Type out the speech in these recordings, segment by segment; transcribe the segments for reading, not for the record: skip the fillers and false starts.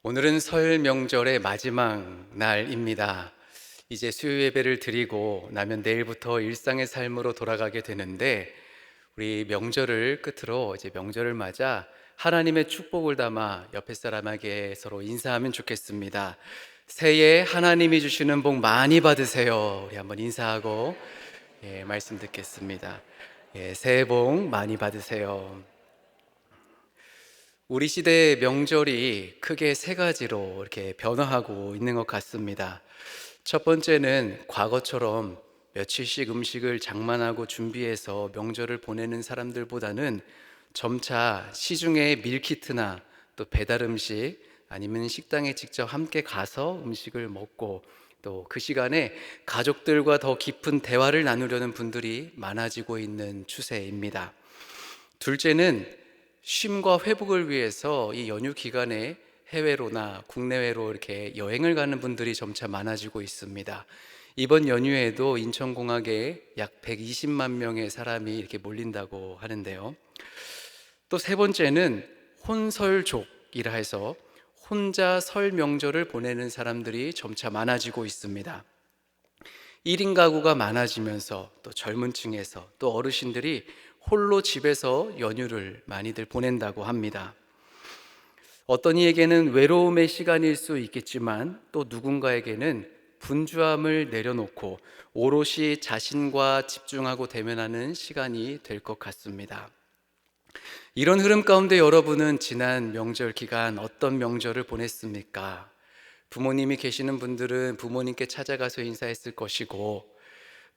오늘은 설 명절의 마지막 날입니다. 이제 수요 예배를 드리고 나면 내일부터 일상의 삶으로 돌아가게 되는데, 우리 명절을 끝으로 이제 명절을 맞아 하나님의 축복을 담아 옆에 사람에게 서로 인사하면 좋겠습니다. 새해 하나님이 주시는 복 많이 받으세요. 우리 한번 인사하고 말씀 듣겠습니다. 새해 복 많이 받으세요. 우리 시대의 명절이 크게 세 가지로 이렇게 변화하고 있는 것 같습니다. 첫 번째는 과거처럼 며칠씩 음식을 장만하고 준비해서 명절을 보내는 사람들보다는 점차 시중에 밀키트나 또 배달 음식 아니면 식당에 직접 함께 가서 음식을 먹고, 또 그 시간에 가족들과 더 깊은 대화를 나누려는 분들이 많아지고 있는 추세입니다. 둘째는 쉼과 회복을 위해서 이 연휴 기간에 해외로나 국내외로 이렇게 여행을 가는 분들이 점차 많아지고 있습니다. 이번 연휴에도 인천공항에 약 120만 명의 사람이 이렇게 몰린다고 하는데요. 또 세 번째는 혼설족이라 해서 혼자 설 명절을 보내는 사람들이 점차 많아지고 있습니다. 1인 가구가 많아지면서 또 젊은 층에서 또 어르신들이 홀로 집에서 연휴를 많이들 보낸다고 합니다. 어떤 이에게는 외로움의 시간일 수 있겠지만, 또 누군가에게는 분주함을 내려놓고 오롯이 자신과 집중하고 대면하는 시간이 될 것 같습니다. 이런 흐름 가운데 여러분은 지난 명절 기간 어떤 명절을 보냈습니까? 부모님이 계시는 분들은 부모님께 찾아가서 인사했을 것이고,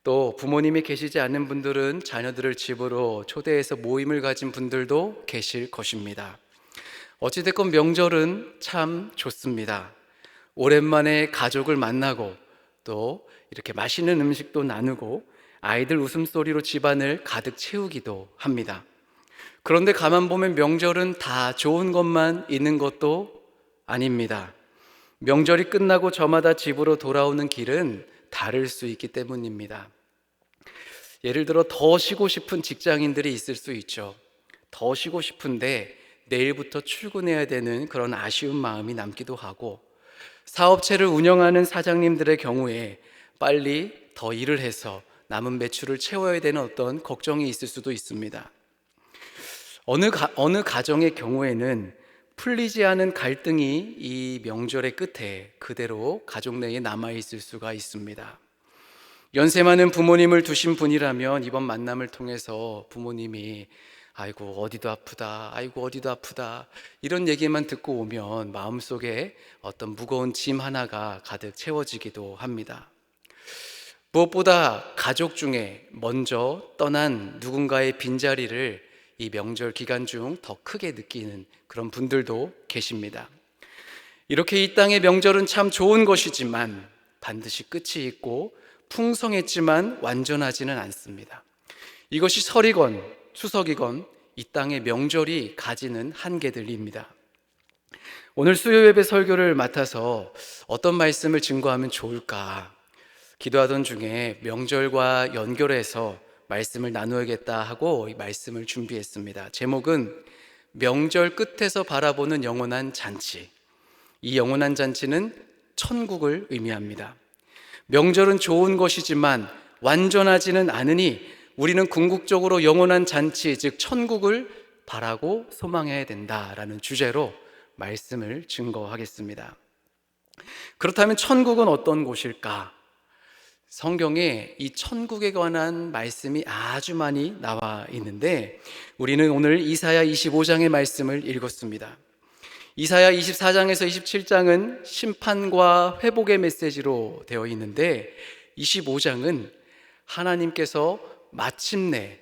또 부모님이 계시지 않는 분들은 자녀들을 집으로 초대해서 모임을 가진 분들도 계실 것입니다. 어찌됐건 명절은 참 좋습니다. 오랜만에 가족을 만나고 또 이렇게 맛있는 음식도 나누고 아이들 웃음소리로 집안을 가득 채우기도 합니다. 그런데 가만 보면 명절은 다 좋은 것만 있는 것도 아닙니다. 명절이 끝나고 저마다 집으로 돌아오는 길은 다를 수 있기 때문입니다. 예를 들어 더 쉬고 싶은 직장인들이 있을 수 있죠. 더 쉬고 싶은데 내일부터 출근해야 되는 그런 아쉬운 마음이 남기도 하고, 사업체를 운영하는 사장님들의 경우에 빨리 더 일을 해서 남은 매출을 채워야 되는 어떤 걱정이 있을 수도 있습니다. 어느 가정의 경우에는 풀리지 않은 갈등이 이 명절의 끝에 그대로 가족 내에 남아있을 수가 있습니다. 연세 많은 부모님을 두신 분이라면 이번 만남을 통해서 부모님이 아이고 어디도 아프다, 아이고 어디도 아프다, 이런 얘기만 듣고 오면 마음속에 어떤 무거운 짐 하나가 가득 채워지기도 합니다. 무엇보다 가족 중에 먼저 떠난 누군가의 빈자리를 이 명절 기간 중 더 크게 느끼는 그런 분들도 계십니다. 이렇게 이 땅의 명절은 참 좋은 것이지만 반드시 끝이 있고 풍성했지만 완전하지는 않습니다. 이것이 설이건 추석이건 이 땅의 명절이 가지는 한계들입니다. 오늘 수요예배 설교를 맡아서 어떤 말씀을 증거하면 좋을까 기도하던 중에 명절과 연결해서 말씀을 나누어야겠다 하고 이 말씀을 준비했습니다. 제목은 명절 끝에서 바라보는 영원한 잔치. 이 영원한 잔치는 천국을 의미합니다. 명절은 좋은 것이지만 완전하지는 않으니 우리는 궁극적으로 영원한 잔치, 즉 천국을 바라고 소망해야 된다라는 주제로 말씀을 증거하겠습니다. 그렇다면 천국은 어떤 곳일까? 성경에 이 천국에 관한 말씀이 아주 많이 나와 있는데, 우리는 오늘 이사야 25장의 말씀을 읽었습니다. 이사야 24장에서 27장은 심판과 회복의 메시지로 되어 있는데, 25장은 하나님께서 마침내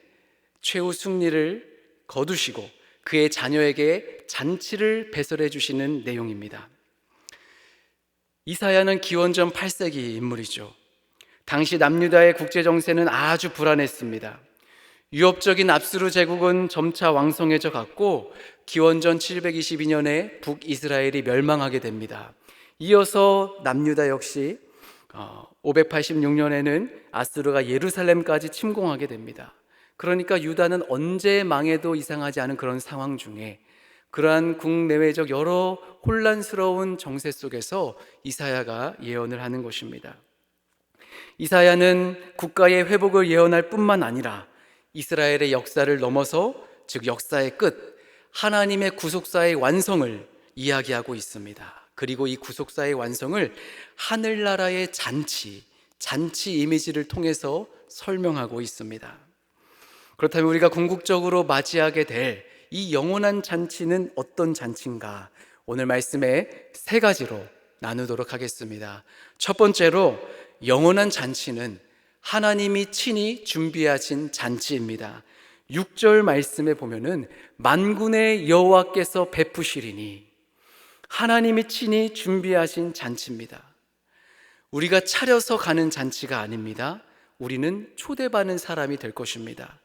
최후 승리를 거두시고 그의 자녀에게 잔치를 배설해 주시는 내용입니다. 이사야는 기원전 8세기 인물이죠. 당시 남유다의 국제 정세는 아주 불안했습니다. 유업적인 압수르 제국은 점차 왕성해져 갔고 기원전 722년에 북이스라엘이 멸망하게 됩니다. 이어서 남유다 역시 586년에는 아수르가 예루살렘까지 침공하게 됩니다. 그러니까 유다는 언제 망해도 이상하지 않은 그런 상황 중에 그러한 국내외적 여러 혼란스러운 정세 속에서 이사야가 예언을 하는 것입니다. 이사야는 국가의 회복을 예언할 뿐만 아니라 이스라엘의 역사를 넘어서, 즉 역사의 끝, 하나님의 구속사의 완성을 이야기하고 있습니다. 그리고 이 구속사의 완성을 하늘나라의 잔치 이미지를 통해서 설명하고 있습니다. 그렇다면 우리가 궁극적으로 맞이하게 될 이 영원한 잔치는 어떤 잔치인가? 오늘 말씀에 세 가지로 나누도록 하겠습니다. 첫 번째로, 영원한 잔치는 하나님이 친히 준비하신 잔치입니다. 6절 말씀에 보면은 만군의 여호와께서 베푸시리니, 하나님이 친히 준비하신 잔치입니다. 우리가 차려서 가는 잔치가 아닙니다. 우리는 초대받는 사람이 될 것입니다.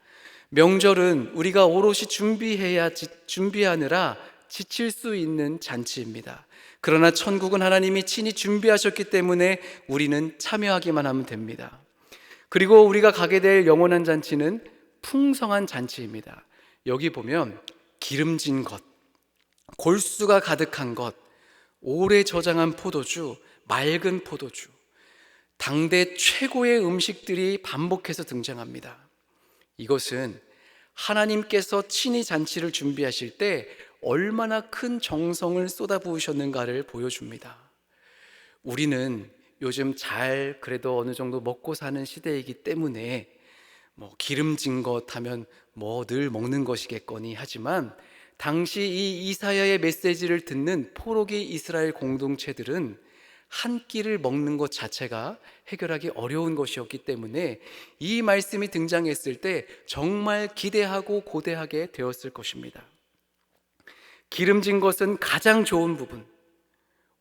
명절은 우리가 오롯이 준비하느라 지칠 수 있는 잔치입니다. 그러나 천국은 하나님이 친히 준비하셨기 때문에 우리는 참여하기만 하면 됩니다. 그리고 우리가 가게 될 영원한 잔치는 풍성한 잔치입니다. 여기 보면 기름진 것, 골수가 가득한 것, 오래 저장한 포도주, 맑은 포도주, 당대 최고의 음식들이 반복해서 등장합니다. 이것은 하나님께서 친히 잔치를 준비하실 때 얼마나 큰 정성을 쏟아부으셨는가를 보여줍니다. 우리는 요즘 그래도 어느 정도 먹고 사는 시대이기 때문에 기름진 것 하면 늘 먹는 것이겠거니 하지만, 당시 이 이사야의 메시지를 듣는 포로기 이스라엘 공동체들은 한 끼를 먹는 것 자체가 해결하기 어려운 것이었기 때문에 이 말씀이 등장했을 때 정말 기대하고 고대하게 되었을 것입니다. 기름진 것은 가장 좋은 부분,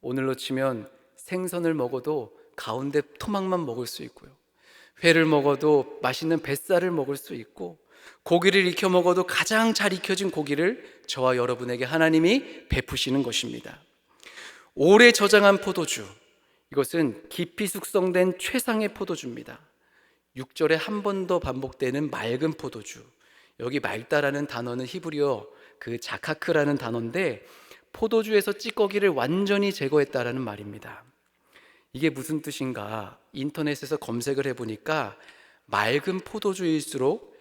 오늘로 치면 생선을 먹어도 가운데 토막만 먹을 수 있고요, 회를 먹어도 맛있는 뱃살을 먹을 수 있고, 고기를 익혀 먹어도 가장 잘 익혀진 고기를 저와 여러분에게 하나님이 베푸시는 것입니다. 오래 저장한 포도주, 이것은 깊이 숙성된 최상의 포도주입니다. 6절에 한 번 더 반복되는 맑은 포도주, 여기 맑다라는 단어는 히브리어 자카크라는 단어인데 포도주에서 찌꺼기를 완전히 제거했다라는 말입니다. 이게 무슨 뜻인가 인터넷에서 검색을 해보니까 맑은 포도주일수록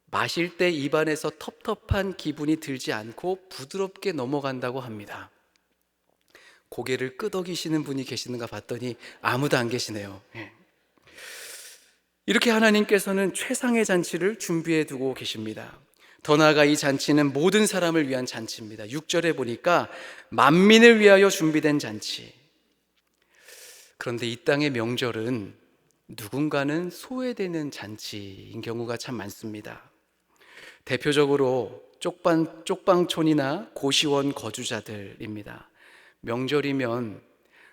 마실 때 입안에서 텁텁한 기분이 들지 않고 부드럽게 넘어간다고 합니다. 고개를 끄덕이시는 분이 계시는가 봤더니 아무도 안 계시네요. 이렇게 하나님께서는 최상의 잔치를 준비해 두고 계십니다. 더 나아가 이 잔치는 모든 사람을 위한 잔치입니다. 6절에 보니까 만민을 위하여 준비된 잔치. 그런데 이 땅의 명절은 누군가는 소외되는 잔치인 경우가 참 많습니다. 대표적으로 쪽방촌이나 고시원 거주자들입니다. 명절이면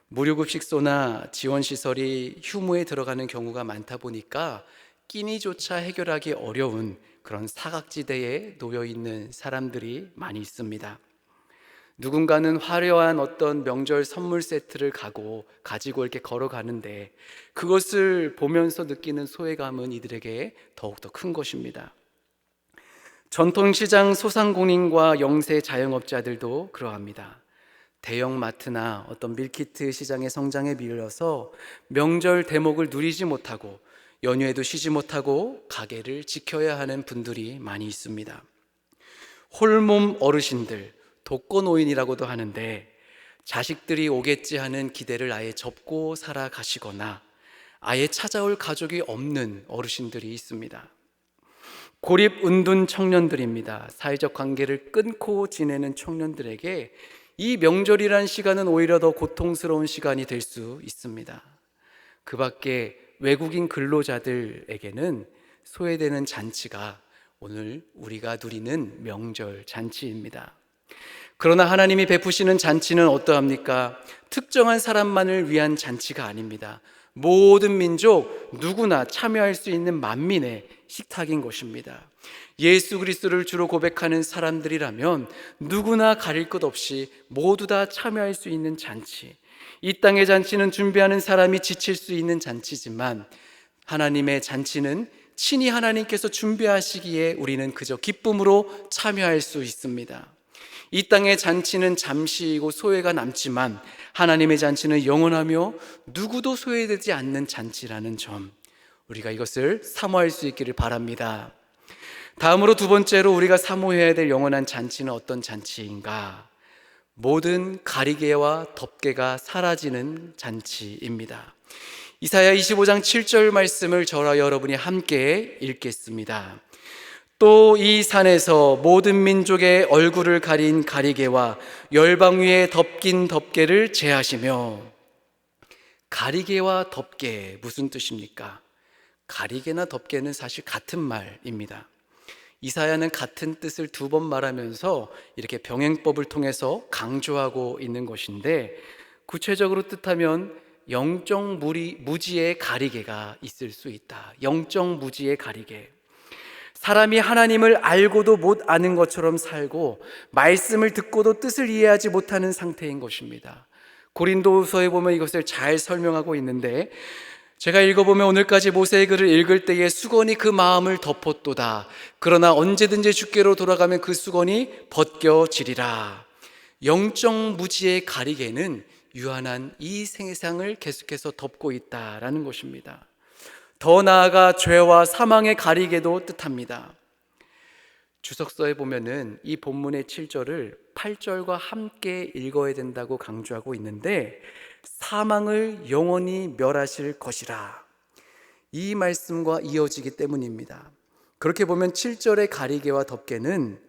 무료급식소나 지원시설이 휴무에 들어가는 경우가 많다 보니까 끼니조차 해결하기 어려운 그런 사각지대에 놓여있는 사람들이 많이 있습니다. 누군가는 화려한 어떤 명절 선물 세트를 가지고 이렇게 걸어가는데 그것을 보면서 느끼는 소외감은 이들에게 더욱더 큰 것입니다. 전통시장 소상공인과 영세 자영업자들도 그러합니다. 대형마트나 어떤 밀키트 시장의 성장에 밀려서 명절 대목을 누리지 못하고 연휴에도 쉬지 못하고 가게를 지켜야 하는 분들이 많이 있습니다. 홀몸 어르신들, 독거노인이라고도 하는데 자식들이 오겠지 하는 기대를 아예 접고 살아가시거나 아예 찾아올 가족이 없는 어르신들이 있습니다. 고립은둔 청년들입니다. 사회적 관계를 끊고 지내는 청년들에게 이 명절이란 시간은 오히려 더 고통스러운 시간이 될 수 있습니다. 그 밖에 외국인 근로자들에게는 소외되는 잔치가 오늘 우리가 누리는 명절 잔치입니다. 그러나 하나님이 베푸시는 잔치는 어떠합니까? 특정한 사람만을 위한 잔치가 아닙니다. 모든 민족 누구나 참여할 수 있는 만민의 식탁인 것입니다. 예수 그리스도를 주로 고백하는 사람들이라면 누구나 가릴 것 없이 모두 다 참여할 수 있는 잔치. 이 땅의 잔치는 준비하는 사람이 지칠 수 있는 잔치지만 하나님의 잔치는 친히 하나님께서 준비하시기에 우리는 그저 기쁨으로 참여할 수 있습니다. 이 땅의 잔치는 잠시이고 소외가 남지만 하나님의 잔치는 영원하며 누구도 소외되지 않는 잔치라는 점, 우리가 이것을 사모할 수 있기를 바랍니다. 다음으로 두 번째로 우리가 사모해야 될 영원한 잔치는 어떤 잔치인가? 모든 가리개와 덮개가 사라지는 잔치입니다. 이사야 25장 7절 말씀을 저와 여러분이 함께 읽겠습니다. 또 이 산에서 모든 민족의 얼굴을 가린 가리개와 열방 위에 덮긴 덮개를 제하시며. 가리개와 덮개, 무슨 뜻입니까? 가리개나 덮개는 사실 같은 말입니다. 이사야는 같은 뜻을 두 번 말하면서 이렇게 병행법을 통해서 강조하고 있는 것인데, 구체적으로 뜻하면 영적 무지의 가리개가 있을 수 있다. 영적 무지의 가리개. 사람이 하나님을 알고도 못 아는 것처럼 살고 말씀을 듣고도 뜻을 이해하지 못하는 상태인 것입니다. 고린도후서에 보면 이것을 잘 설명하고 있는데, 제가 읽어보면 오늘까지 모세의 글을 읽을 때에 수건이 그 마음을 덮었도다. 그러나 언제든지 주께로 돌아가면 그 수건이 벗겨지리라. 영적 무지의 가리개는 유한한 이 세상을 계속해서 덮고 있다라는 것입니다. 더 나아가 죄와 사망의 가리개도 뜻합니다. 주석서에 보면은 이 본문의 7절을 8절과 함께 읽어야 된다고 강조하고 있는데, 사망을 영원히 멸하실 것이라, 이 말씀과 이어지기 때문입니다. 그렇게 보면 7절의 가리개와 덮개는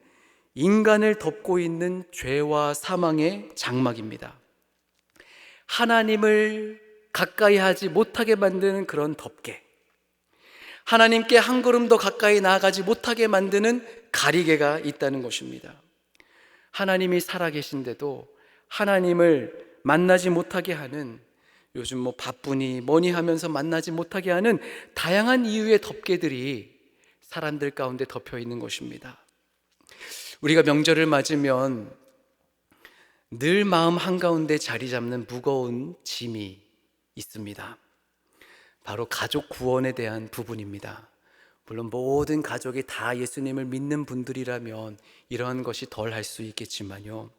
인간을 덮고 있는 죄와 사망의 장막입니다. 하나님을 가까이 하지 못하게 만드는 그런 덮개, 하나님께 한 걸음 더 가까이 나아가지 못하게 만드는 가리개가 있다는 것입니다. 하나님이 살아계신데도 하나님을 만나지 못하게 하는, 요즘 뭐 바쁘니 뭐니 하면서 만나지 못하게 하는 다양한 이유의 덮개들이 사람들 가운데 덮여 있는 것입니다. 우리가 명절을 맞으면 늘 마음 한가운데 자리 잡는 무거운 짐이 있습니다. 바로 가족 구원에 대한 부분입니다. 물론 모든 가족이 다 예수님을 믿는 분들이라면 이러한 것이 덜 할 수 있겠지만요,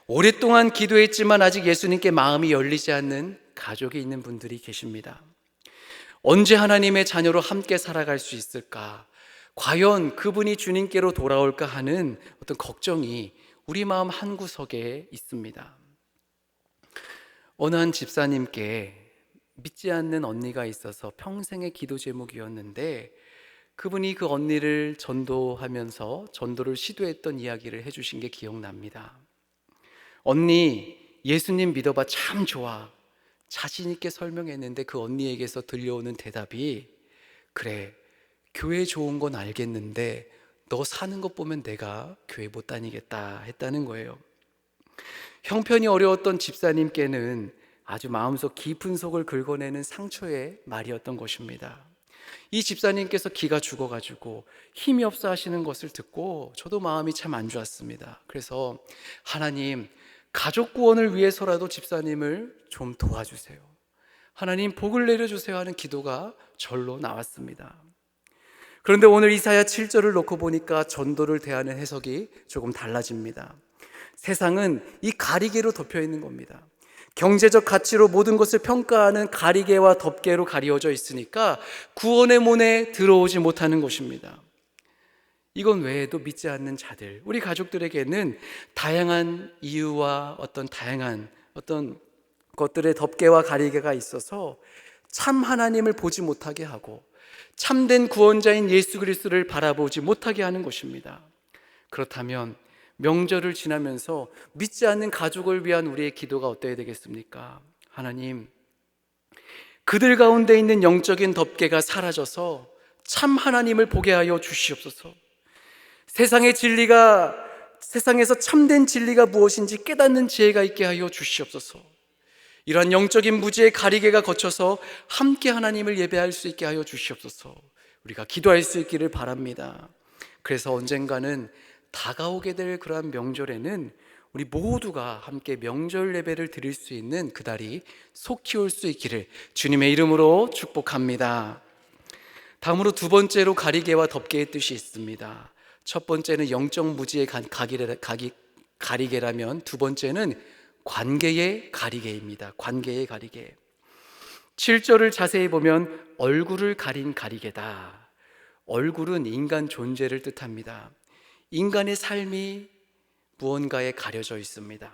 오랫동안 기도했지만 아직 예수님께 마음이 열리지 않는 가족이 있는 분들이 계십니다. 언제 하나님의 자녀로 함께 살아갈 수 있을까? 과연 그분이 주님께로 돌아올까 하는 어떤 걱정이 우리 마음 한구석에 있습니다. 어느 한 집사님께 믿지 않는 언니가 있어서 평생의 기도 제목이었는데, 그분이 그 언니를 전도하면서 전도를 시도했던 이야기를 해주신 게 기억납니다. 언니, 예수님 믿어봐, 참 좋아. 자신 있게 설명했는데 그 언니에게서 들려오는 대답이, 그래, 교회 좋은 건 알겠는데 너 사는 것 보면 내가 교회 못 다니겠다 했다는 거예요. 형편이 어려웠던 집사님께는 아주 마음속 깊은 속을 긁어내는 상처의 말이었던 것입니다. 이 집사님께서 기가 죽어가지고 힘이 없어 하시는 것을 듣고 저도 마음이 참 안 좋았습니다. 그래서 하나님, 가족 구원을 위해서라도 집사님을 좀 도와주세요, 하나님 복을 내려주세요 하는 기도가 절로 나왔습니다. 그런데 오늘 이사야 7절을 놓고 보니까 전도를 대하는 해석이 조금 달라집니다. 세상은 이 가리개로 덮여 있는 겁니다. 경제적 가치로 모든 것을 평가하는 가리개와 덮개로 가리워져 있으니까 구원의 문에 들어오지 못하는 것입니다. 이건 외에도 믿지 않는 자들, 우리 가족들에게는 다양한 이유와 다양한 것들의 덮개와 가리개가 있어서 참 하나님을 보지 못하게 하고 참된 구원자인 예수 그리스도를 바라보지 못하게 하는 것입니다. 그렇다면 명절을 지나면서 믿지 않는 가족을 위한 우리의 기도가 어때야 되겠습니까? 하나님, 그들 가운데 있는 영적인 덮개가 사라져서 참 하나님을 보게 하여 주시옵소서. 세상에서 참된 진리가 무엇인지 깨닫는 지혜가 있게 하여 주시옵소서. 이러한 영적인 무지의 가리개가 거쳐서 함께 하나님을 예배할 수 있게 하여 주시옵소서. 우리가 기도할 수 있기를 바랍니다. 그래서 언젠가는 다가오게 될 그러한 명절에는 우리 모두가 함께 명절 예배를 드릴 수 있는 그날이 속히 올 수 있기를 주님의 이름으로 축복합니다. 다음으로 두 번째로 가리개와 덮개의 뜻이 있습니다. 첫 번째는 영적 무지의 가리개라면 두 번째는 관계의 가리개입니다. 관계의 가리개. 7절을 자세히 보면 얼굴을 가린 가리개다. 얼굴은 인간 존재를 뜻합니다. 인간의 삶이 무언가에 가려져 있습니다.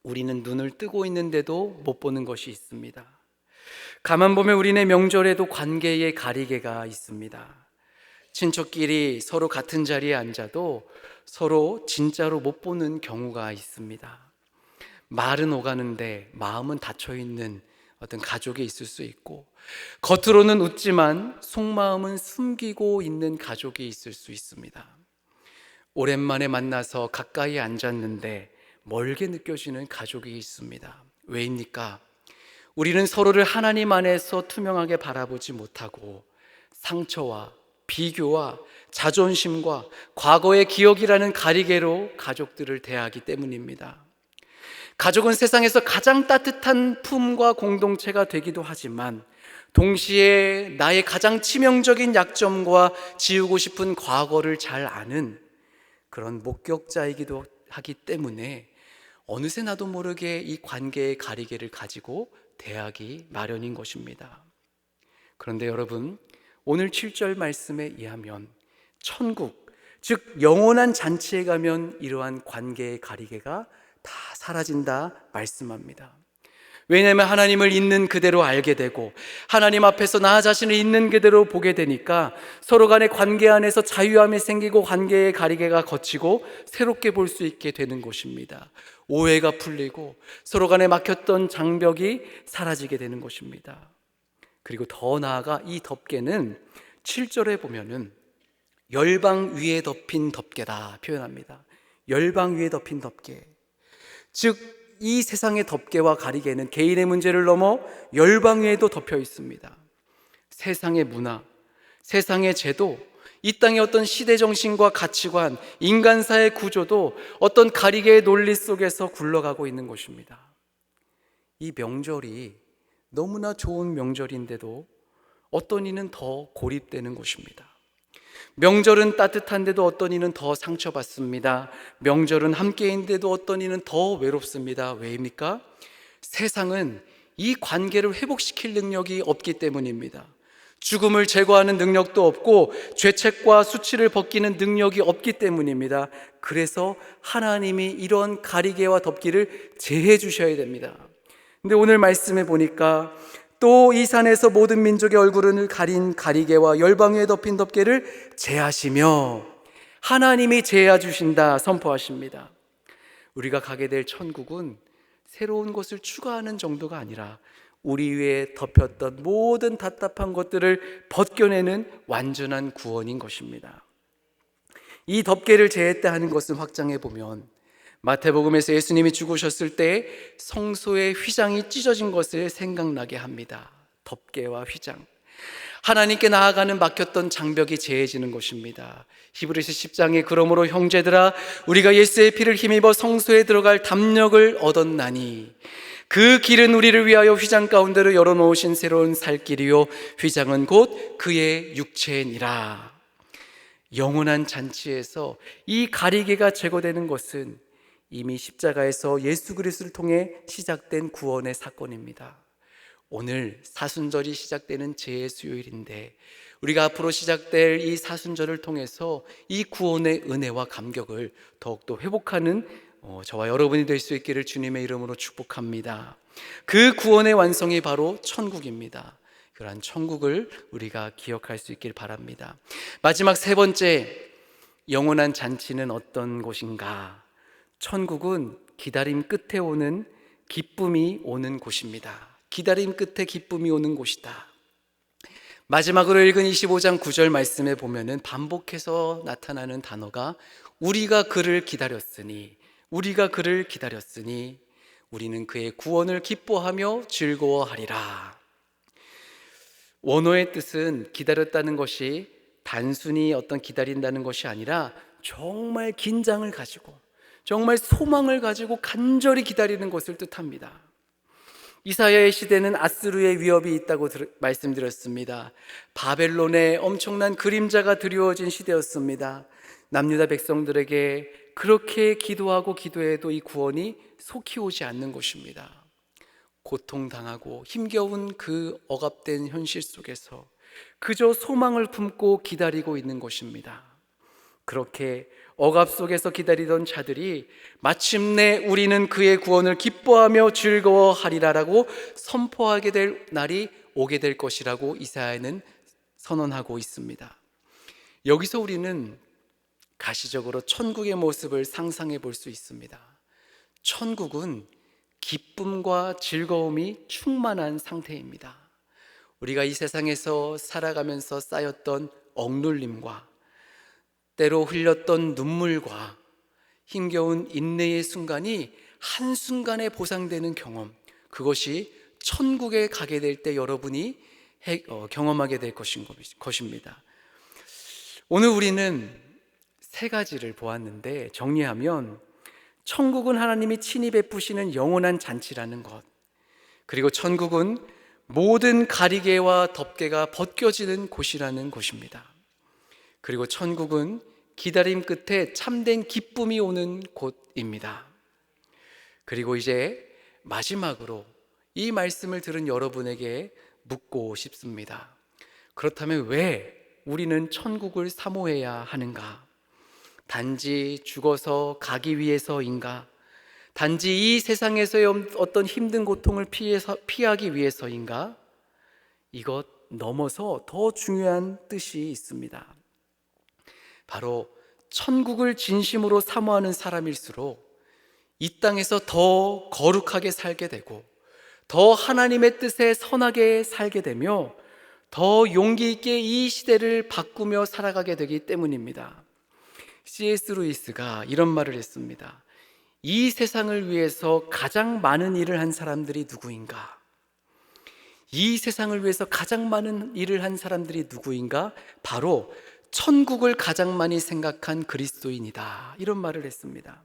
우리는 눈을 뜨고 있는데도 못 보는 것이 있습니다. 가만 보면 우리네 명절에도 관계의 가리개가 있습니다. 친척끼리 서로 같은 자리에 앉아도 서로 진짜로 못 보는 경우가 있습니다. 말은 오가는데 마음은 닫혀있는 어떤 가족이 있을 수 있고, 겉으로는 웃지만 속마음은 숨기고 있는 가족이 있을 수 있습니다. 오랜만에 만나서 가까이 앉았는데 멀게 느껴지는 가족이 있습니다. 왜입니까? 우리는 서로를 하나님 안에서 투명하게 바라보지 못하고 상처와 비교와 자존심과 과거의 기억이라는 가리개로 가족들을 대하기 때문입니다. 가족은 세상에서 가장 따뜻한 품과 공동체가 되기도 하지만 동시에 나의 가장 치명적인 약점과 지우고 싶은 과거를 잘 아는 그런 목격자이기도 하기 때문에 어느새 나도 모르게 이 관계의 가리개를 가지고 대하기 마련인 것입니다. 그런데 여러분, 오늘 7절 말씀에 의하면 천국, 즉 영원한 잔치에 가면 이러한 관계의 가리개가 다 사라진다 말씀합니다. 왜냐하면 하나님을 있는 그대로 알게 되고 하나님 앞에서 나 자신을 있는 그대로 보게 되니까 서로 간의 관계 안에서 자유함이 생기고 관계의 가리개가 걷히고 새롭게 볼 수 있게 되는 것입니다. 오해가 풀리고 서로 간에 막혔던 장벽이 사라지게 되는 것입니다. 그리고 더 나아가 이 덮개는 7절에 보면은 열방 위에 덮인 덮개다 표현합니다. 열방 위에 덮인 덮개. 즉 이 세상의 덮개와 가리개는 개인의 문제를 넘어 열방 위에도 덮여 있습니다. 세상의 문화, 세상의 제도, 이 땅의 어떤 시대 정신과 가치관, 인간사의 구조도 어떤 가리개의 논리 속에서 굴러가고 있는 것입니다. 이 명절이 너무나 좋은 명절인데도 어떤 이는 더 고립되는 것입니다. 명절은 따뜻한데도 어떤 이는 더 상처받습니다. 명절은 함께인데도 어떤 이는 더 외롭습니다. 왜입니까? 세상은 이 관계를 회복시킬 능력이 없기 때문입니다. 죽음을 제거하는 능력도 없고 죄책과 수치를 벗기는 능력이 없기 때문입니다. 그래서 하나님이 이런 가리개와 덮기를 제해 주셔야 됩니다. 근데 오늘 말씀에 보니까 또 이 산에서 모든 민족의 얼굴을 가린 가리개와 열방 위에 덮인 덮개를 제하시며 하나님이 제해 주신다 선포하십니다. 우리가 가게 될 천국은 새로운 것을 추가하는 정도가 아니라 우리 위에 덮였던 모든 답답한 것들을 벗겨내는 완전한 구원인 것입니다. 이 덮개를 제했다 하는 것은 확장해 보면 마태복음에서 예수님이 죽으셨을 때 성소의 휘장이 찢어진 것을 생각나게 합니다. 덮개와 휘장, 하나님께 나아가는 막혔던 장벽이 제해지는 것입니다. 히브리서 10장에 그러므로 형제들아 우리가 예수의 피를 힘입어 성소에 들어갈 담력을 얻었나니 그 길은 우리를 위하여 휘장 가운데로 열어놓으신 새로운 살 길이요 휘장은 곧 그의 육체니라. 영원한 잔치에서 이 가리개가 제거되는 것은 이미 십자가에서 예수 그리스도를 통해 시작된 구원의 사건입니다. 오늘 사순절이 시작되는 제수요일인데 우리가 앞으로 시작될 이 사순절을 통해서 이 구원의 은혜와 감격을 더욱더 회복하는 저와 여러분이 될 수 있기를 주님의 이름으로 축복합니다. 그 구원의 완성이 바로 천국입니다. 그러한 천국을 우리가 기억할 수 있길 바랍니다. 마지막 세 번째, 영원한 잔치는 어떤 곳인가? 천국은 기다림 끝에 오는 기쁨이 오는 곳입니다. 기다림 끝에 기쁨이 오는 곳이다. 마지막으로 읽은 25장 9절 말씀에 보면은 반복해서 나타나는 단어가 우리가 그를 기다렸으니, 우리가 그를 기다렸으니 우리는 그의 구원을 기뻐하며 즐거워하리라. 원어의 뜻은 기다렸다는 것이 단순히 어떤 기다린다는 것이 아니라 정말 긴장을 가지고 정말 소망을 가지고 간절히 기다리는 것을 뜻합니다. 이사야의 시대는 아스루의 위협이 있다고 말씀드렸습니다. 바벨론의 엄청난 그림자가 드리워진 시대였습니다. 남유다 백성들에게 그렇게 기도하고 기도해도 이 구원이 속히 오지 않는 것입니다. 고통당하고 힘겨운 그 억압된 현실 속에서 그저 소망을 품고 기다리고 있는 것입니다. 그렇게 억압 속에서 기다리던 자들이 마침내 우리는 그의 구원을 기뻐하며 즐거워하리라라고 선포하게 될 날이 오게 될 것이라고 이사야는 선언하고 있습니다. 여기서 우리는 가시적으로 천국의 모습을 상상해 볼 수 있습니다. 천국은 기쁨과 즐거움이 충만한 상태입니다. 우리가 이 세상에서 살아가면서 쌓였던 억눌림과 때로 흘렸던 눈물과 힘겨운 인내의 순간이 한순간에 보상되는 경험, 그것이 천국에 가게 될 때 여러분이 경험하게 될 것입니다. 오늘 우리는 세 가지를 보았는데, 정리하면 천국은 하나님이 친히 베푸시는 영원한 잔치라는 것, 그리고 천국은 모든 가리개와 덮개가 벗겨지는 곳이라는 것입니다. 그리고 천국은 기다림 끝에 참된 기쁨이 오는 곳입니다. 그리고 이제 마지막으로 이 말씀을 들은 여러분에게 묻고 싶습니다. 그렇다면 왜 우리는 천국을 사모해야 하는가? 단지 죽어서 가기 위해서인가? 단지 이 세상에서의 어떤 힘든 고통을 피하기 위해서인가? 이것 넘어서 더 중요한 뜻이 있습니다. 바로 천국을 진심으로 사모하는 사람일수록 이 땅에서 더 거룩하게 살게 되고, 더 하나님의 뜻에 선하게 살게 되며, 더 용기 있게 이 시대를 바꾸며 살아가게 되기 때문입니다. C.S. 루이스가 이런 말을 했습니다. 이 세상을 위해서 가장 많은 일을 한 사람들이 누구인가? 이 세상을 위해서 가장 많은 일을 한 사람들이 누구인가? 바로 천국을 가장 많이 생각한 그리스도인이다. 이런 말을 했습니다.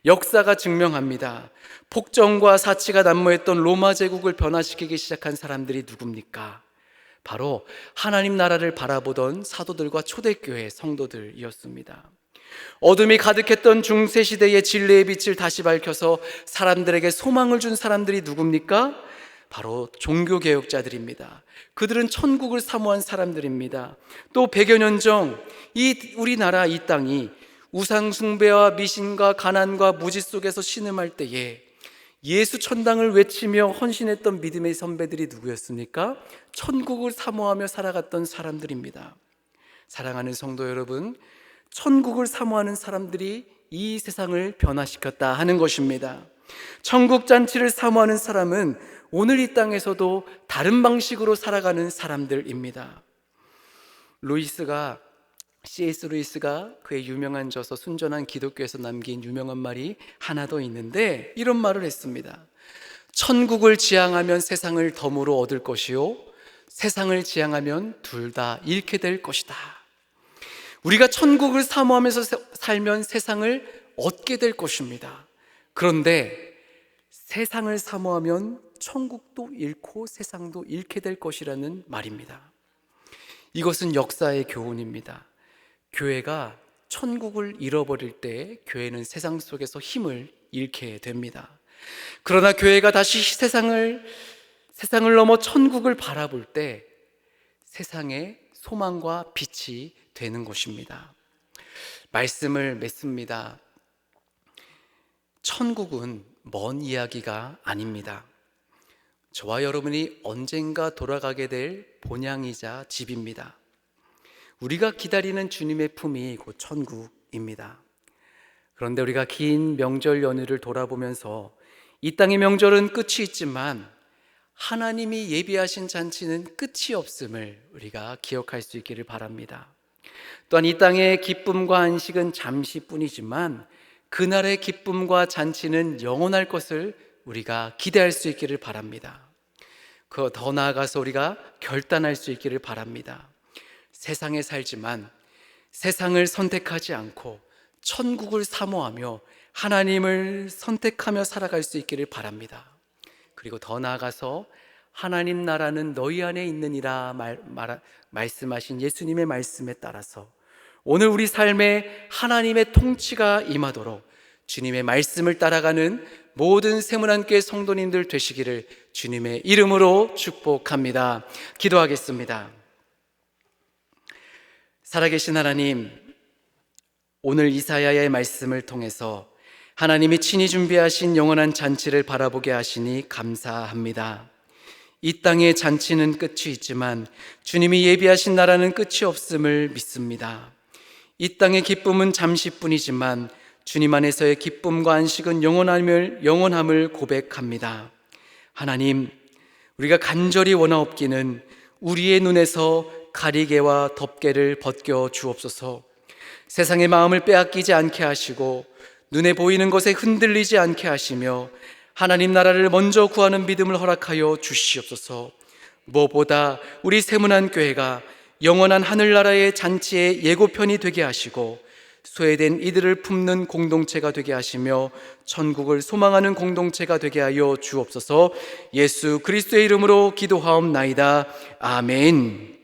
역사가 증명합니다. 폭정과 사치가 난무했던 로마 제국을 변화시키기 시작한 사람들이 누굽니까? 바로 하나님 나라를 바라보던 사도들과 초대교회 성도들이었습니다. 어둠이 가득했던 중세시대의 진리의 빛을 다시 밝혀서 사람들에게 소망을 준 사람들이 누굽니까? 바로 종교개혁자들입니다. 그들은 천국을 사모한 사람들입니다. 또 100여 년 전 우리나라 이 땅이 우상숭배와 미신과 가난과 무지 속에서 신음할 때에 예수 천당을 외치며 헌신했던 믿음의 선배들이 누구였습니까? 천국을 사모하며 살아갔던 사람들입니다. 사랑하는 성도 여러분, 천국을 사모하는 사람들이 이 세상을 변화시켰다 하는 것입니다. 천국 잔치를 사모하는 사람은 오늘 이 땅에서도 다른 방식으로 살아가는 사람들입니다. C.S. 루이스가 그의 유명한 저서 순전한 기독교에서 남긴 유명한 말이 하나 더 있는데, 이런 말을 했습니다. 천국을 지향하면 세상을 덤으로 얻을 것이요, 세상을 지향하면 둘 다 잃게 될 것이다. 우리가 천국을 사모하면서 살면 세상을 얻게 될 것입니다. 그런데 세상을 사모하면 천국도 잃고 세상도 잃게 될 것이라는 말입니다. 이것은 역사의 교훈입니다. 교회가 천국을 잃어버릴 때 교회는 세상 속에서 힘을 잃게 됩니다. 그러나 교회가 다시 세상을 넘어 천국을 바라볼 때 세상의 소망과 빛이 되는 것입니다. 말씀을 맺습니다. 천국은 먼 이야기가 아닙니다. 저와 여러분이 언젠가 돌아가게 될 본향이자 집입니다. 우리가 기다리는 주님의 품이 곧 천국입니다. 그런데 우리가 긴 명절 연휴를 돌아보면서 이 땅의 명절은 끝이 있지만 하나님이 예비하신 잔치는 끝이 없음을 우리가 기억할 수 있기를 바랍니다. 또한 이 땅의 기쁨과 안식은 잠시뿐이지만 그날의 기쁨과 잔치는 영원할 것을 우리가 기대할 수 있기를 바랍니다. 더 나아가서 우리가 결단할 수 있기를 바랍니다. 세상에 살지만 세상을 선택하지 않고 천국을 사모하며 하나님을 선택하며 살아갈 수 있기를 바랍니다. 그리고 더 나아가서 하나님 나라는 너희 안에 있느니라 말씀하신 예수님의 말씀에 따라서 오늘 우리 삶에 하나님의 통치가 임하도록 주님의 말씀을 따라가는 모든 세문안교회 성도님들 되시기를 주님의 이름으로 축복합니다. 기도하겠습니다. 살아계신 하나님, 오늘 이사야의 말씀을 통해서 하나님이 친히 준비하신 영원한 잔치를 바라보게 하시니 감사합니다. 이 땅의 잔치는 끝이 있지만 주님이 예비하신 나라는 끝이 없음을 믿습니다. 이 땅의 기쁨은 잠시뿐이지만 주님 안에서의 기쁨과 안식은 영원함을 고백합니다. 하나님, 우리가 간절히 원하옵기는 우리의 눈에서 가리개와 덮개를 벗겨 주옵소서. 세상의 마음을 빼앗기지 않게 하시고 눈에 보이는 것에 흔들리지 않게 하시며 하나님 나라를 먼저 구하는 믿음을 허락하여 주시옵소서. 무엇보다 우리 세문안교회가 영원한 하늘나라의 잔치의 예고편이 되게 하시고 소외된 이들을 품는 공동체가 되게 하시며 천국을 소망하는 공동체가 되게 하여 주옵소서. 예수 그리스도의 이름으로 기도하옵나이다. 아멘.